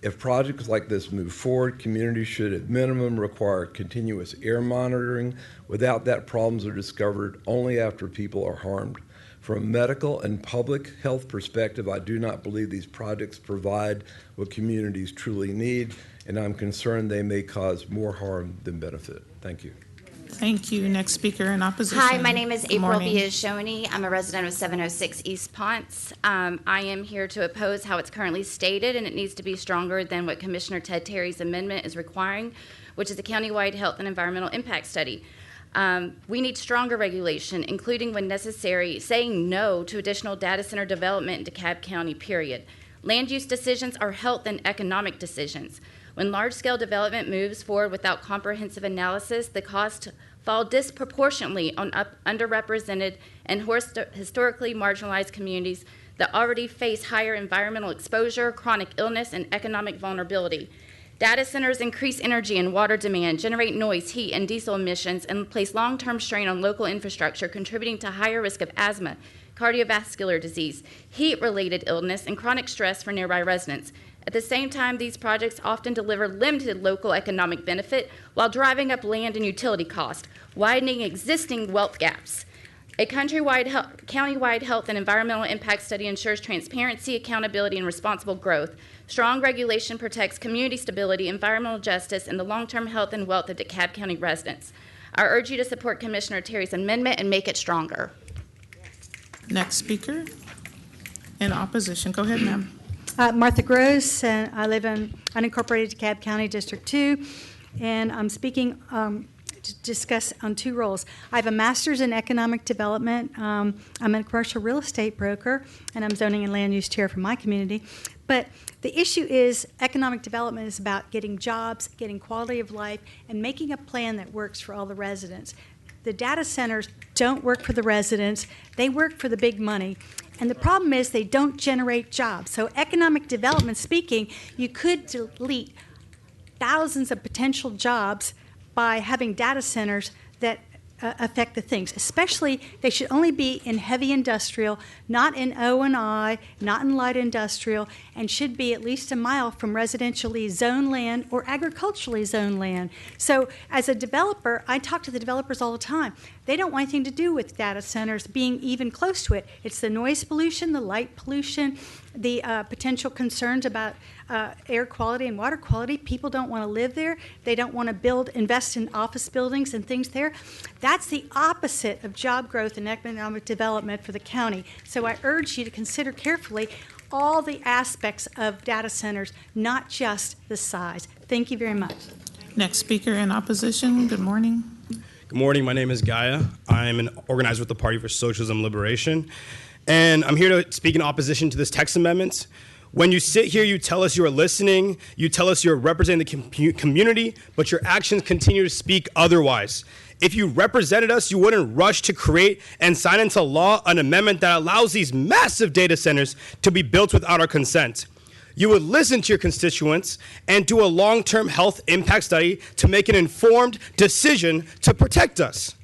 If projects like this move forward, communities should at minimum require continuous air monitoring. Without that, problems are discovered only after people are harmed. From a medical and public health perspective, I do not believe these projects provide what communities truly need, and I'm concerned they may cause more harm than benefit. Thank you. Thank you. Next speaker in opposition. Hi, my name is Good April morning. Biagioni. I'm a resident of 706 East Ponce. I am here to oppose how it's currently stated, and it needs to be stronger than what Commissioner Ted Terry's amendment is requiring, which is a countywide health and environmental impact study. We need stronger regulation, including when necessary, saying no to additional data center development in DeKalb County, period. Land use decisions are health and economic decisions. When large-scale development moves forward without comprehensive analysis, the costs fall disproportionately on underrepresented and historically marginalized communities that already face higher environmental exposure, chronic illness, and economic vulnerability. Data centers increase energy and water demand, generate noise, heat, and diesel emissions, and place long-term strain on local infrastructure, contributing to higher risk of asthma, cardiovascular disease, heat-related illness, and chronic stress for nearby residents. At the same time, these projects often deliver limited local economic benefit while driving up land and utility costs, widening existing wealth gaps. A countywide health and environmental impact study ensures transparency, accountability, and responsible growth. Strong regulation protects community stability, environmental justice, and the long-term health and wealth of DeKalb County residents. I urge you to support Commissioner Terry's amendment and make it stronger. Next speaker in opposition. Go ahead, ma'am. Martha Gross, and I live in unincorporated DeKalb County, District 2, and I'm speaking to discuss on two roles. I have a master's in economic development. I'm a commercial real estate broker, and I'm zoning and land use chair for my community. But the issue is economic development is about getting jobs, getting quality of life, and making a plan that works for all the residents. The data centers don't work for the residents. They work for the big money. And the problem is they don't generate jobs. So economic development speaking, you could delete thousands of potential jobs by having data centers that affect the things. Especially, they should only be in heavy industrial, not in O&I, not in light industrial, and should be at least a mile from residentially zoned land or agriculturally zoned land. So as a developer, I talk to the developers all the time. They don't want anything to do with data centers being even close to it. It's the noise pollution, the light pollution, the potential concerns about air quality and water quality. People don't want to live there. They don't want to invest in office buildings and things there. That's the opposite of job growth and economic development for the county. So I urge you to consider carefully all the aspects of data centers, not just the size. Thank you very much. Next speaker in opposition. Good morning. Good morning. My name is Gaia. I'm an organizer with the Party for Socialism Liberation, and I'm here to speak in opposition to this text amendment. When you sit here, you tell us you're listening, you tell us you're representing the community, but your actions continue to speak otherwise. If you represented us, you wouldn't rush to create and sign into law an amendment that allows these massive data centers to be built without our consent. You would listen to your constituents and do a long-term health impact study to make an informed decision to protect us.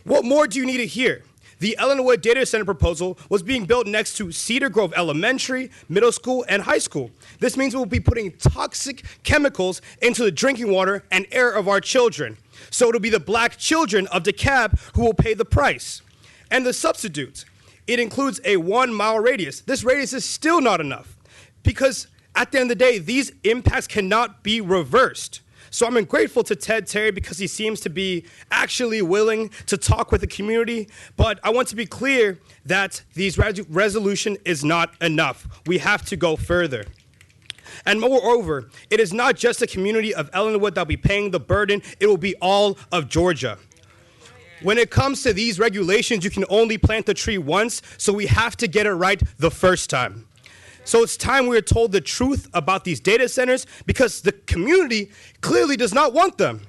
What more do you need to hear? The Ellenwood Data Center proposal was being built next to Cedar Grove Elementary, Middle School, and High School. This means we'll be putting toxic chemicals into the drinking water and air of our children. So it'll be the black children of DeKalb who will pay the price. And the substitute, it includes a 1 mile radius. This radius is still not enough because at the end of the day, these impacts cannot be reversed. So I'm grateful to Ted Terry because he seems to be actually willing to talk with the community. But I want to be clear that this resolution is not enough. We have to go further. And moreover, it is not just the community of Ellenwood that will be paying the burden. It will be all of Georgia. When it comes to these regulations, you can only plant the tree once, so we have to get it right the first time. So it's time we are told the truth about these data centers because the community clearly does not want them.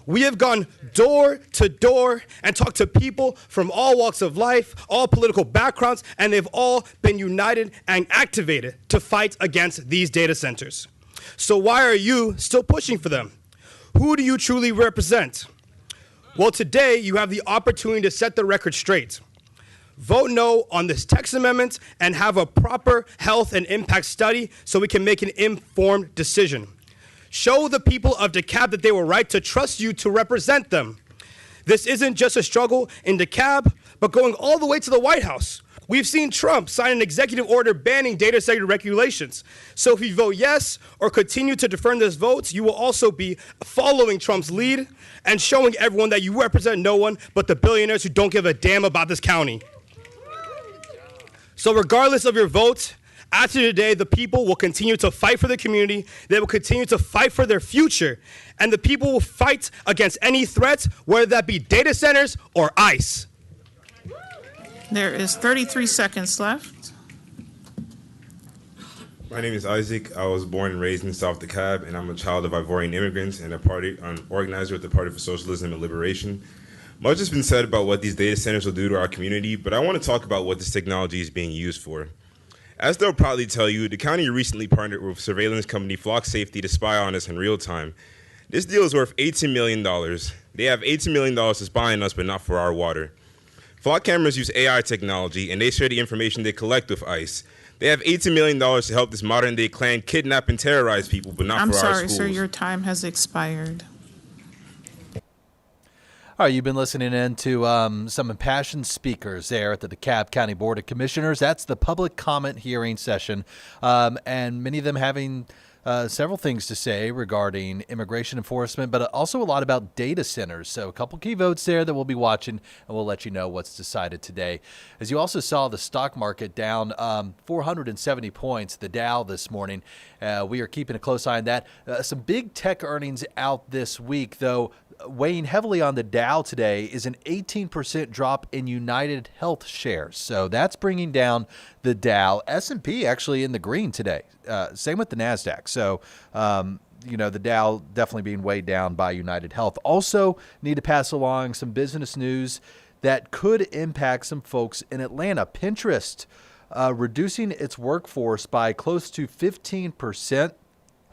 We have gone door to door and talked to people from all walks of life, all political backgrounds, and they've all been united and activated to fight against these data centers. So why are you still pushing for them? Who do you truly represent? Well, today you have the opportunity to set the record straight. Vote no on this text amendment and have a proper health and impact study so we can make an informed decision. Show the people of DeKalb that they were right to trust you to represent them. This isn't just a struggle in DeKalb, but going all the way to the White House. We've seen Trump sign an executive order banning data center regulations. So if you vote yes or continue to defer this vote, you will also be following Trump's lead and showing everyone that you represent no one but the billionaires who don't give a damn about this county. So regardless of your vote, after today, the people will continue to fight for the community. They will continue to fight for their future. And the people will fight against any threats, whether that be data centers or ICE. There is 33 seconds left. My name is Isaac. I was born and raised in South DeKalb, and I'm a child of Ivorian immigrants and an organizer with the Party for Socialism and Liberation. Much has been said about what these data centers will do to our community, but I want to talk about what this technology is being used for. As they'll probably tell you, the county recently partnered with surveillance company Flock Safety to spy on us in real time. This deal is worth $18 million. They have $18 million to spy on us, but not for our water. Flock cameras use AI technology, and they share the information they collect with ICE. They have $18 million to help this modern-day Klan kidnap and terrorize people, but not for our schools. I'm sorry, sir, your time has expired. All right, you've been listening in to some impassioned speakers there at the DeKalb County Board of Commissioners. That's the public comment hearing session, and many of them having several things to say regarding immigration enforcement, but also a lot about data centers. So a couple key votes there that we'll be watching, and we'll let you know what's decided today. As you also saw, the stock market down 470 points, the Dow this morning. We are keeping a close eye on that. Some big tech earnings out this week, though. Weighing heavily on the Dow today is an 18% drop in United Health shares. So that's bringing down the Dow. S&P actually in the green today. Same with the NASDAQ. So, the Dow definitely being weighed down by United Health. Also need to pass along some business news that could impact some folks in Atlanta. Pinterest reducing its workforce by close to 15%.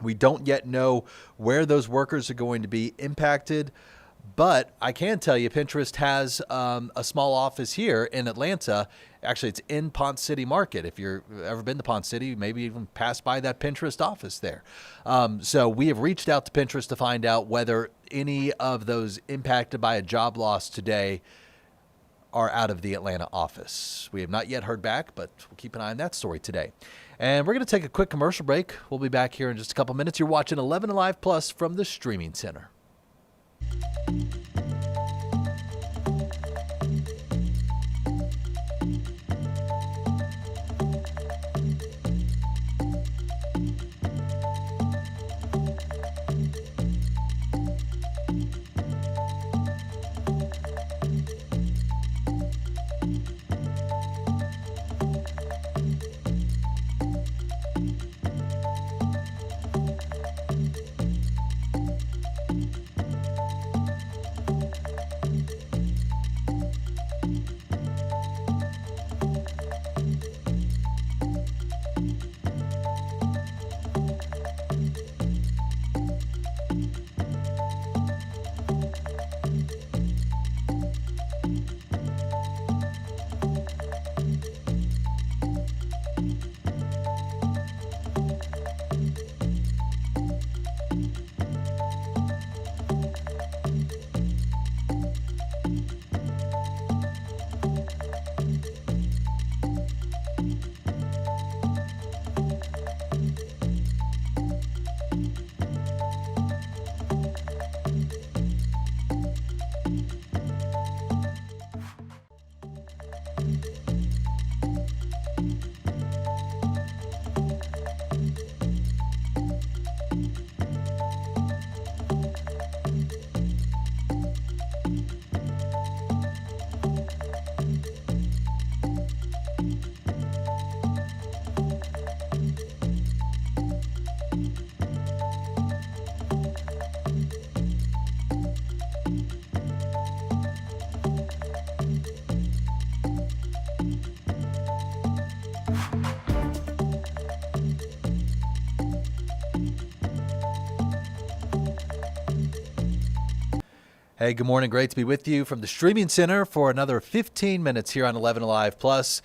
We don't yet know where those workers are going to be impacted, but I can tell you Pinterest has a small office here in Atlanta. Actually, it's in Ponce City Market. If you've ever been to Ponce City, maybe even passed by that Pinterest office there. So we have reached out to Pinterest to find out whether any of those impacted by a job loss today are out of the Atlanta office. We have not yet heard back, but we'll keep an eye on that story today. And we're going to take a quick commercial break. We'll be back here in just a couple minutes. You're watching 11Alive Plus from the Streaming Center. Hey, good morning. Great to be with you from the Streaming Center for another 15 minutes here on 11Alive Plus.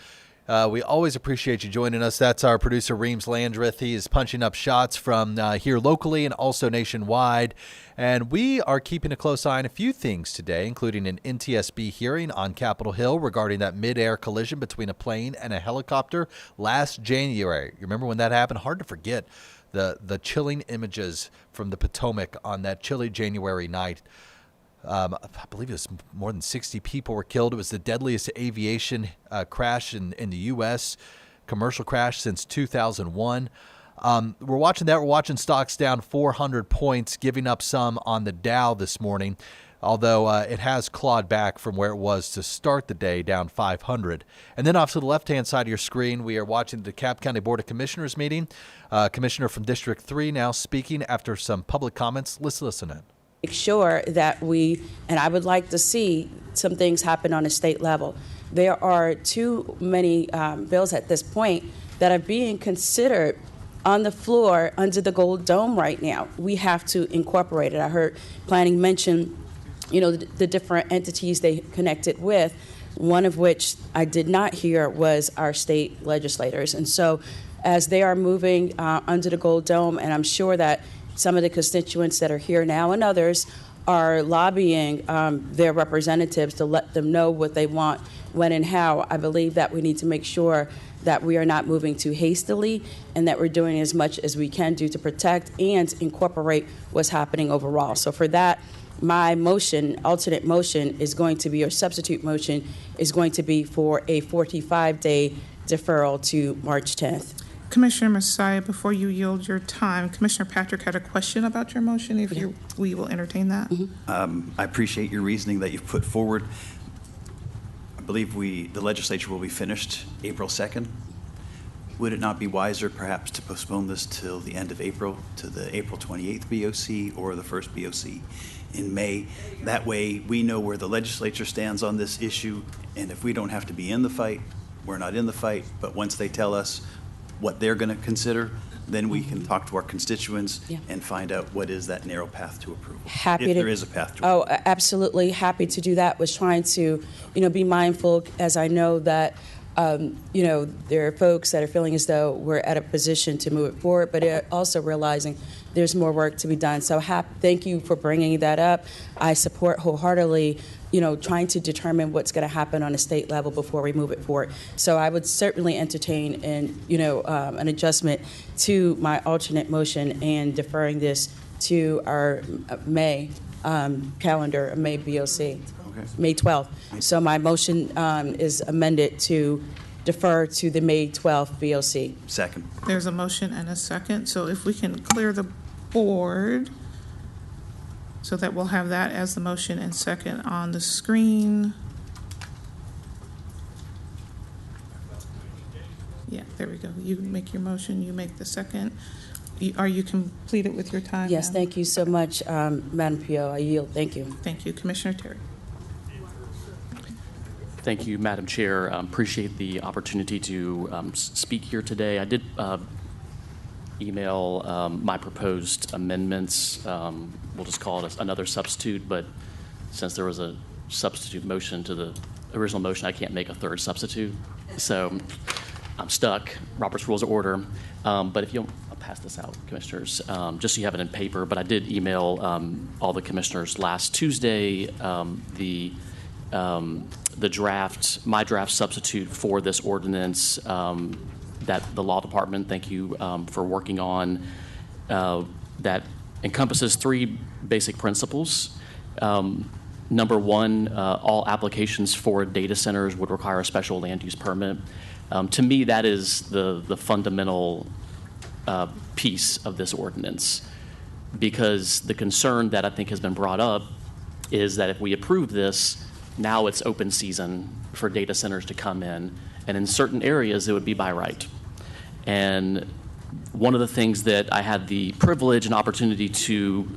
We always appreciate you joining us. That's our producer, Reams Landreth. He is punching up shots from here locally and also nationwide. And we are keeping a close eye on a few things today, including an NTSB hearing on Capitol Hill regarding that mid-air collision between a plane and a helicopter last January. You remember when that happened? Hard to forget the chilling images from the Potomac on that chilly January night. I believe it was more than 60 people were killed. It was the deadliest aviation crash in the U.S., commercial crash since 2001. We're watching that. We're watching stocks down 400 points, giving up some on the Dow this morning, although it has clawed back from where it was to start the day, down 500. And then off to the left-hand side of your screen, we are watching the DeKalb County Board of Commissioners meeting. Commissioner from District 3 now speaking after some public comments. Let's listen in. Make sure that and I would like to see some things happen on a state level. There are too many bills at this point that are being considered on the floor under the Gold Dome right now. We have to incorporate it. I heard planning mention, the different entities they connected with, one of which I did not hear was our state legislators. And so as they are moving under the Gold Dome, and I'm sure that some of the constituents that are here now and others are lobbying their representatives to let them know what they want, when and how. I believe that we need to make sure that we are not moving too hastily and that we're doing as much as we can do to protect and incorporate what's happening overall. So for that, my alternate motion is going to be, or substitute motion, is going to be for a 45-day deferral to March 10th. Commissioner Messiah, before you yield your time, Commissioner Patrick had a question about your motion. We will entertain that. Mm-hmm. I appreciate your reasoning that you've put forward. I believe the legislature will be finished April 2nd. Would it not be wiser perhaps to postpone this till the end of April, to the April 28th BOC or the first BOC in May? That way we know where the legislature stands on this issue, and if we don't have to be in the fight, we're not in the fight, but once they tell us what they're going to consider, then we can talk to our constituents and find out what is that narrow path to approval. There is a path to approval. Oh, absolutely. Happy to do that. Was trying to, be mindful, as I know that, there are folks that are feeling as though we're at a position to move it forward, but also realizing there's more work to be done. So thank you for bringing that up. I support wholeheartedly trying to determine what's going to happen on a state level before we move it forward. So I would certainly entertain an adjustment to my alternate motion and deferring this to our May calendar, May BOC, May 12th. So my motion is amended to defer to the May 12th BOC. Second. There's a motion and a second. So if we can clear the board, so that we'll have that as the motion and second on the screen. Yeah, there we go. You make your motion, you make the second. Are you completed with your time? Yes, thank you so much, Madam Pio. I yield. Thank you. Thank you. Commissioner Terry. Thank you, Madam Chair. Appreciate the opportunity to speak here today. I did email my proposed amendments. We'll just call it another substitute, but since there was a substitute motion to the original motion, I can't make a third substitute. So I'm stuck. Robert's Rules of Order. But if you'll pass this out, Commissioners, just so you have it in paper. But I did email all the Commissioners last Tuesday the draft, my draft substitute for this ordinance that the Law Department, thank you for working on, that encompasses three basic principles. Number one, all applications for data centers would require a special land use permit. To me, that is the fundamental piece of this ordinance, because the concern that I think has been brought up is that if we approve this, now it's open season for data centers to come in, and in certain areas it would be by right. And one of the things that I had the privilege and opportunity to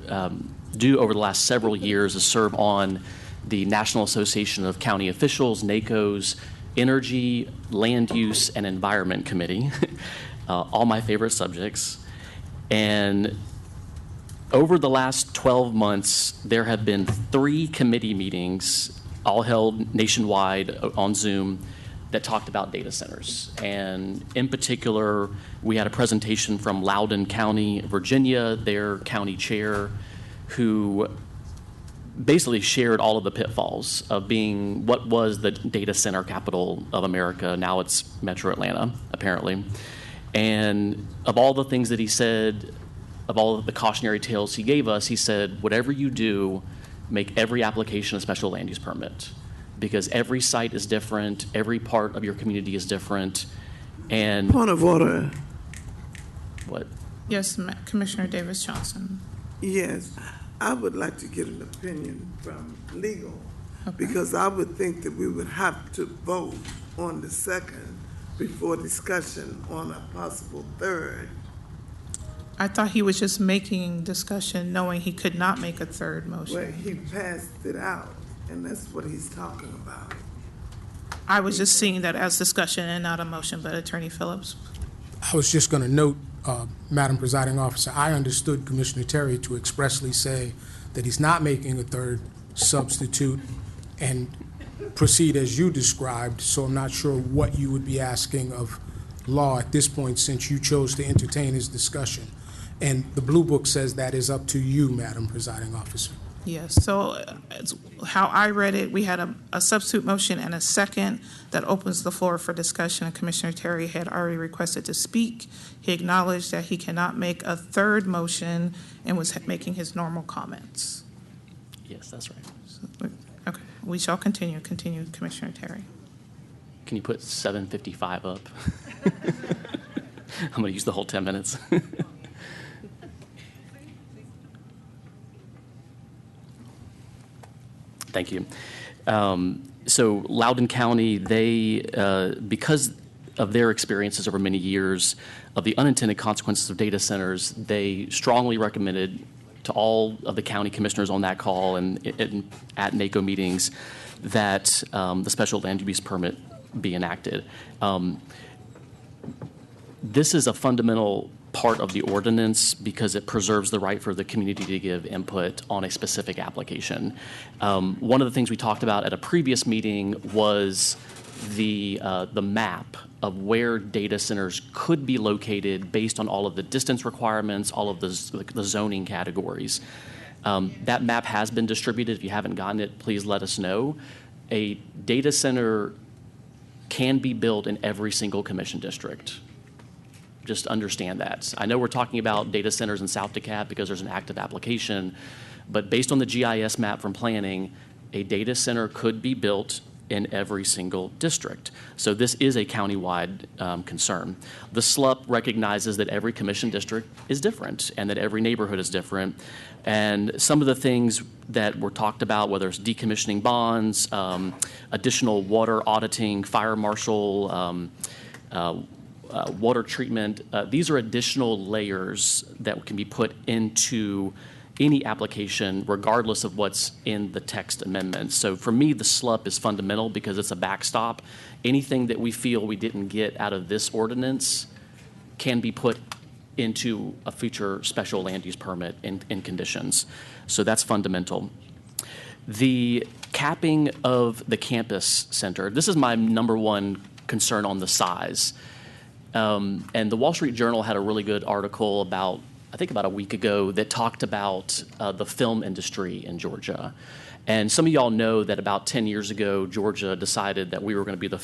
do over the last several years is serve on the National Association of County Officials, NACO's Energy, Land Use, and Environment Committee, all my favorite subjects. And over the last 12 months, there have been 3 committee meetings, all held nationwide on Zoom, that talked about data centers. And in particular, we had a presentation from Loudoun County, Virginia, their county chair, who basically shared all of the pitfalls of being what was the data center capital of America. Now it's Metro Atlanta, apparently. And of all the things that he said, of all of the cautionary tales he gave us, he said, whatever you do, make every application a special land use permit, because every site is different, every part of your community is different, and... Point of order. What? Yes, Commissioner Davis Johnson. Yes, I would like to get an opinion from legal, because I would think that we would have to vote on the second before discussion on a possible third. I thought he was just making discussion, knowing he could not make a third motion. Well, he passed it out, and that's what he's talking about. I was just seeing that as discussion and not a motion, but Attorney Phillips. I was just going to note, Madam Presiding Officer, I understood Commissioner Terry to expressly say that he's not making a third substitute and proceed as you described, so I'm not sure what you would be asking of law at this point, since you chose to entertain his discussion. And the Blue Book says that is up to you, Madam Presiding Officer. Yes, so it's how I read it, we had a substitute motion and a second that opens the floor for discussion. And Commissioner Terry had already requested to speak. He acknowledged that he cannot make a third motion and was making his normal comments. Yes, that's right. So, okay, we shall continue. Continue, Commissioner Terry. Can you put 7:55 up? I'm going to use the whole 10 minutes. Thank you. So Loudoun County, they, because of their experiences over many years of the unintended consequences of data centers, they strongly recommended to all of the county commissioners on that call and at NACO meetings that the special land use permit be enacted. This is a fundamental part of the ordinance because it preserves the right for the community to give input on a specific application. One of the things we talked about at a previous meeting was the map of where data centers could be located based on all of the distance requirements, all of the zoning categories. That map has been distributed. If you haven't gotten it, please let us know. A data center can be built in every single commission district. Just understand that. I know we're talking about data centers in South DeKalb because there's an active application, but based on the GIS map from planning, a data center could be built in every single district. So this is a countywide concern. The SLUP recognizes that every commission district is different and that every neighborhood is different. And some of the things that were talked about, whether it's decommissioning bonds, additional water auditing, fire marshal, water treatment, these are additional layers that can be put into any application regardless of what's in the text amendment. So for me, the SLUP is fundamental because it's a backstop. Anything that we feel we didn't get out of this ordinance can be put into a future special land use permit in conditions. So that's fundamental. The capping of the campus center, this is my number one concern on the size. And the Wall Street Journal had a really good article about, I think about a week ago, that talked about the film industry in Georgia. And some of y'all know that about 10 years ago, Georgia decided that we were going to be the,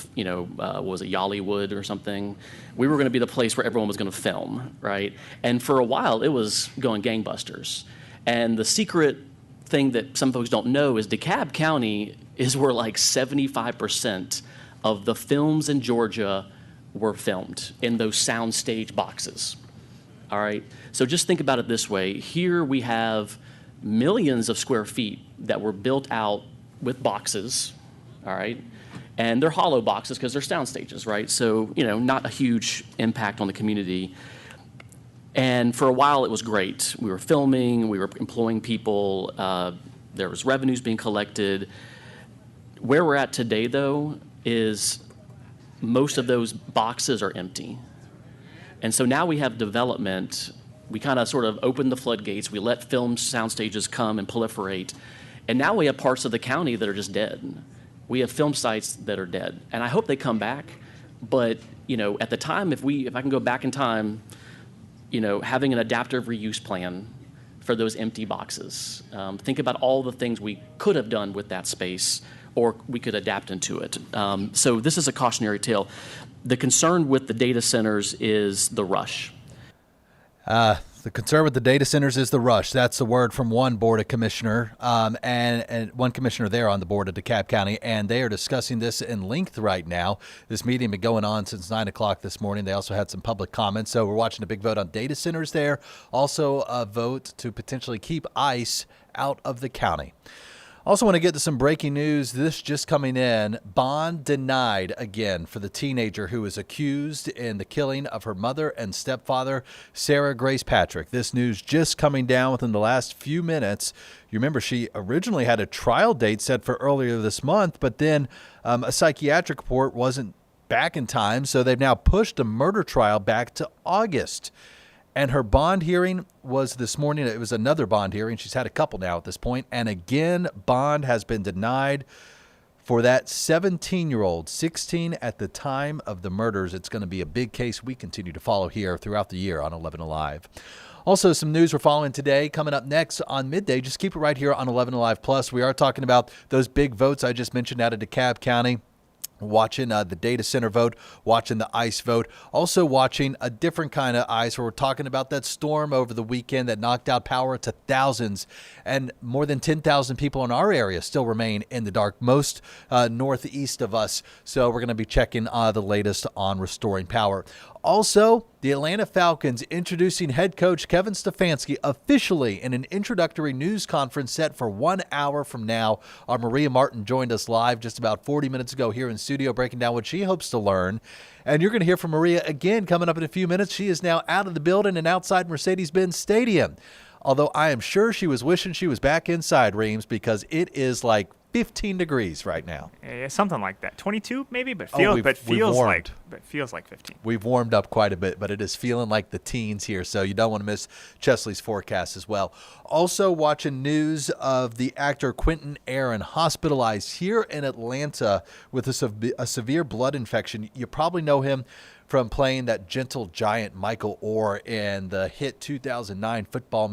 was it Yollywood or something? We were going to be the place where everyone was going to film, right? And for a while, it was going gangbusters. And the secret thing that some folks don't know is DeKalb County is where like 75% of the films in Georgia were filmed in those soundstage boxes. All right, so just think about it this way. Here we have millions of square feet that were built out with boxes, all right? And they're hollow boxes because they're sound stages, right? So, not a huge impact on the community. And for a while, it was great. We were filming, we were employing people, there was revenues being collected. Where we're at today, though, is most of those boxes are empty. And so now we have development We kind of sort of opened the floodgates. We let film sound stages come and proliferate. And now we have parts of the county that are just dead. We have film sites that are dead. And I hope they come back. But, at the time, if I can go back in time, having an adaptive reuse plan for those empty boxes. Think about all the things we could have done with that space, or we could adapt into it. So this is a cautionary tale. The concern with the data centers is the rush. The concern with the data centers is the rush. That's the word from one board of commissioner and one commissioner there on the board of DeKalb County, and they are discussing this in length right now. This meeting has been going on since 9 o'clock this morning. They also had some public comments, so we're watching a big vote on data centers there. Also a vote to potentially keep ICE out of the county. Also want to get to some breaking news. This just coming in. Bond denied again for the teenager who was accused in the killing of her mother and stepfather, Sarah Grace Patrick. This news just coming down within the last few minutes. You remember she originally had a trial date set for earlier this month, but then a psychiatric report wasn't back in time, so they've now pushed the murder trial back to August. And her bond hearing was this morning. It was another bond hearing. She's had a couple now at this point. And again, bond has been denied for that 17-year-old, 16 at the time of the murders. It's going to be a big case we continue to follow here throughout the year on 11Alive. Also, some news we're following today coming up next on midday. Just keep it right here on 11Alive Plus. We are talking about those big votes I just mentioned out of DeKalb County. Watching the data center vote, watching the ICE vote, also watching a different kind of ICE where we're talking about that storm over the weekend that knocked out power to thousands, and more than 10,000 people in our area still remain in the dark, most northeast of us. So we're going to be checking the latest on restoring power. Also, the Atlanta Falcons introducing head coach Kevin Stefanski officially in an introductory news conference set for 1 hour from now. Our Maria Martin joined us live just about 40 minutes ago here in studio, breaking down what she hopes to learn. And you're going to hear from Maria again coming up in a few minutes. She is now out of the building and outside Mercedes-Benz Stadium. Although I am sure she was wishing she was back inside, Reams, because it is like 15 degrees right now. Yeah, something like that. 22 maybe, but feels like 15. We've warmed up quite a bit, but it is feeling like the teens here, so you don't want to miss Chesley's forecast as well. Also watching news of the actor Quentin Aaron hospitalized here in Atlanta with a severe blood infection. You probably know him from playing that gentle giant Michael Orr in the hit 2009 football